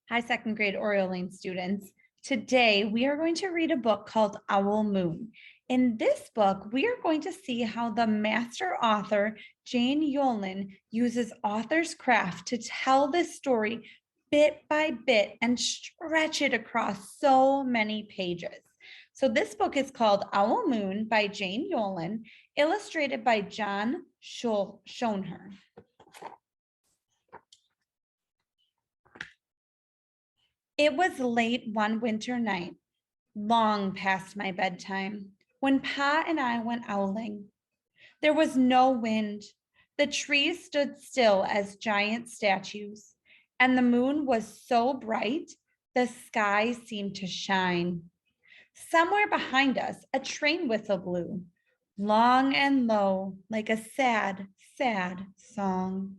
Hi, second grade Orioline students. Today, we are going to read a book called Owl Moon. In this book, we are going to see how the master author, Jane Yolen, uses author's craft to tell this story bit by bit and stretch it across so many pages. So this book is called Owl Moon by Jane Yolen, illustrated by John Schoenherr. It was late one winter night, long past my bedtime, when Pa and I went owling. There was no wind. The trees stood still as giant statues, and the moon was so bright the sky seemed to shine. Somewhere behind us, a train whistle blew, long and low, like a sad, sad song.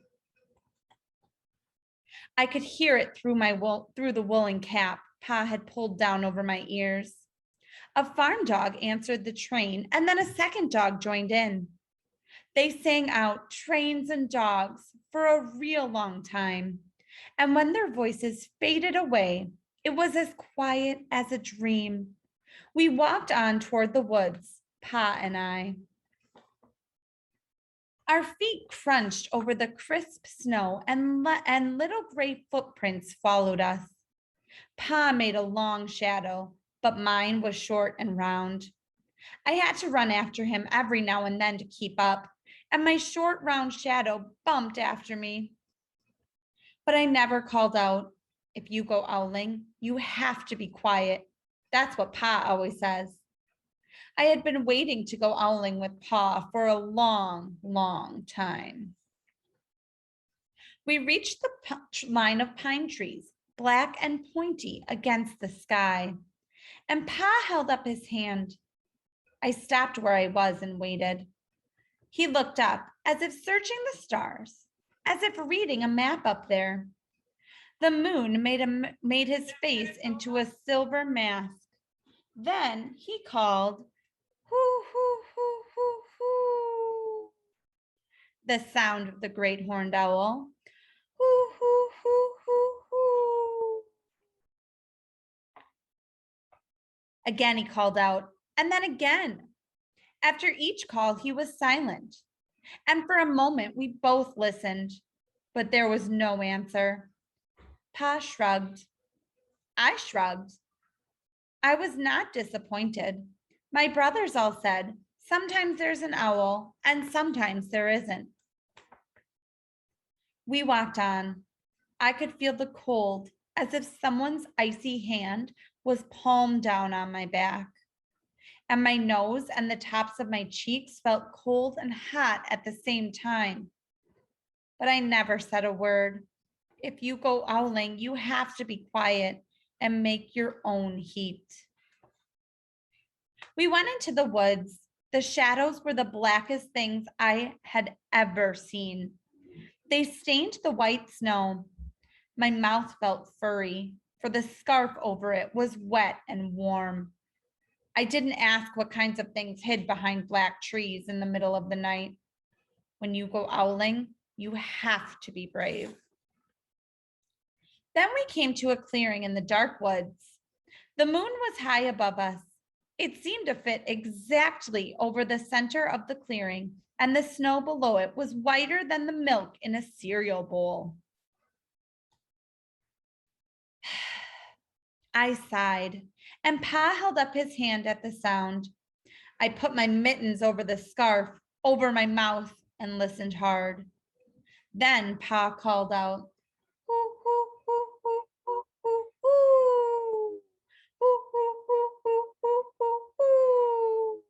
I could hear it through the woolen cap Pa had pulled down over my ears. A farm dog answered the train, and then a second dog joined in. They sang out trains and dogs for a real long time. And when their voices faded away, it was as quiet as a dream. We walked on toward the woods, Pa and I. Our feet crunched over the crisp snow, and little gray footprints followed us. Pa made a long shadow, but mine was short and round. I had to run after him every now and then to keep up, and my short, round shadow bumped after me. But I never called out, "If you go owling, you have to be quiet." That's what Pa always says. I had been waiting to go owling with Pa for a long, long time. We reached the line of pine trees, black and pointy against the sky, and Pa held up his hand. I stopped where I was and waited. He looked up as if searching the stars, as if reading a map up there. The moon made his face into a silver mask. Then he called, "Hoo, hoo, hoo, hoo, hoo." The sound of the great horned owl. Hoo, hoo, hoo, hoo, hoo. Again he called out, and then again. After each call, he was silent. And for a moment, we both listened, but there was no answer. Pa shrugged. I shrugged. I was not disappointed. My brothers all said, sometimes there's an owl and sometimes there isn't. We walked on. I could feel the cold, as if someone's icy hand was palm down on my back. And my nose and the tops of my cheeks felt cold and hot at the same time. But I never said a word. If you go owling, you have to be quiet and make your own heat. We went into the woods. The shadows were the blackest things I had ever seen. They stained the white snow. My mouth felt furry, for the scarf over it was wet and warm. I didn't ask what kinds of things hid behind black trees in the middle of the night. When you go owling, you have to be brave. Then we came to a clearing in the dark woods. The moon was high above us. It seemed to fit exactly over the center of the clearing, and the snow below it was whiter than the milk in a cereal bowl. I sighed, and Pa held up his hand at the sound. I put my mittens over the scarf, over my mouth, and listened hard. Then Pa called out, "Hoo, hoo, hoo, hoo, hoo, hoo, hoo. Hoo, hoo, hoo, hoo, hoo, hoo, hoo."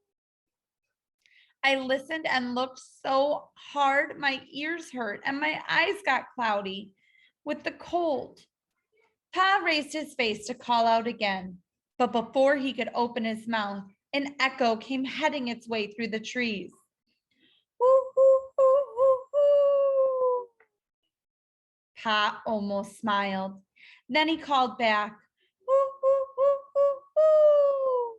I listened and looked so hard, my ears hurt and my eyes got cloudy with the cold. Pa raised his face to call out again, but before he could open his mouth, an echo came heading its way through the trees. Hoo, hoo, hoo, hoo, hoo. Pa almost smiled. Then he called back, "Hoo, hoo, hoo, hoo, hoo."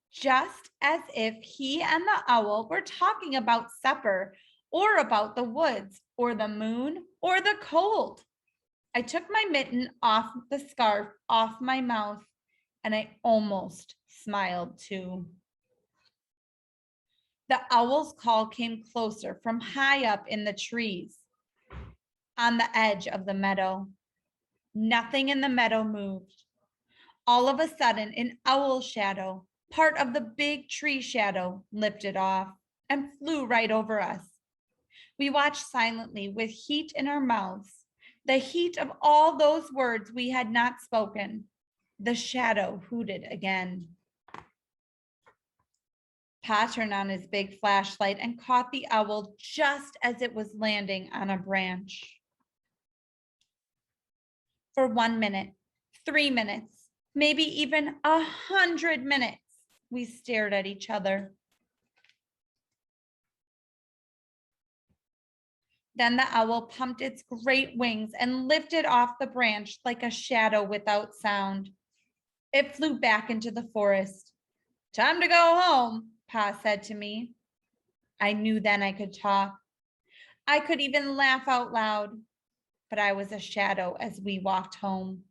Just as if he and the owl were talking about supper or about the woods or the moon or the cold. I took my mitten off the scarf off my mouth, and I almost smiled too. The owl's call came closer from high up in the trees on the edge of the meadow. Nothing in the meadow moved. All of a sudden, an owl shadow, part of the big tree shadow, lifted off and flew right over us. We watched silently with heat in our mouths, the heat of all those words we had not spoken. The shadow hooted again. Pa turned on his big flashlight and caught the owl just as it was landing on a branch. For 1 minute, 3 minutes, maybe even 100 minutes, we stared at each other. Then the owl pumped its great wings and lifted off the branch like a shadow without sound. It flew back into the forest. "Time to go home," Pa said to me. I knew then I could talk. I could even laugh out loud, but I was a shadow as we walked home.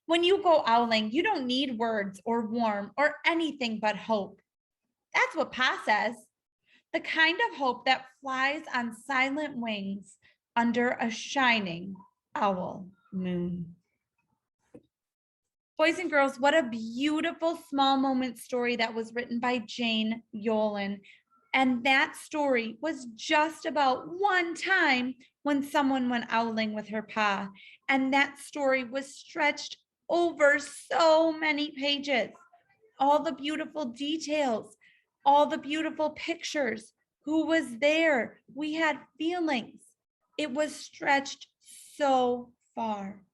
When you go owling, you don't need words or warm or anything but hope. That's what Pa says. The kind of hope that flies on silent wings under a shining owl moon. Boys and girls, what a beautiful small moment story that was written by Jane Yolen. And that story was just about one time when someone went owling with her pa. And that story was stretched over so many pages. All the beautiful details, all the beautiful pictures, who was there. We had feelings. It was stretched so far.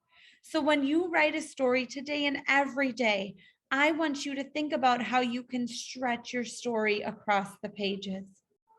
So when you write a story today and every day, I want you to think about how you can stretch your story across the pages.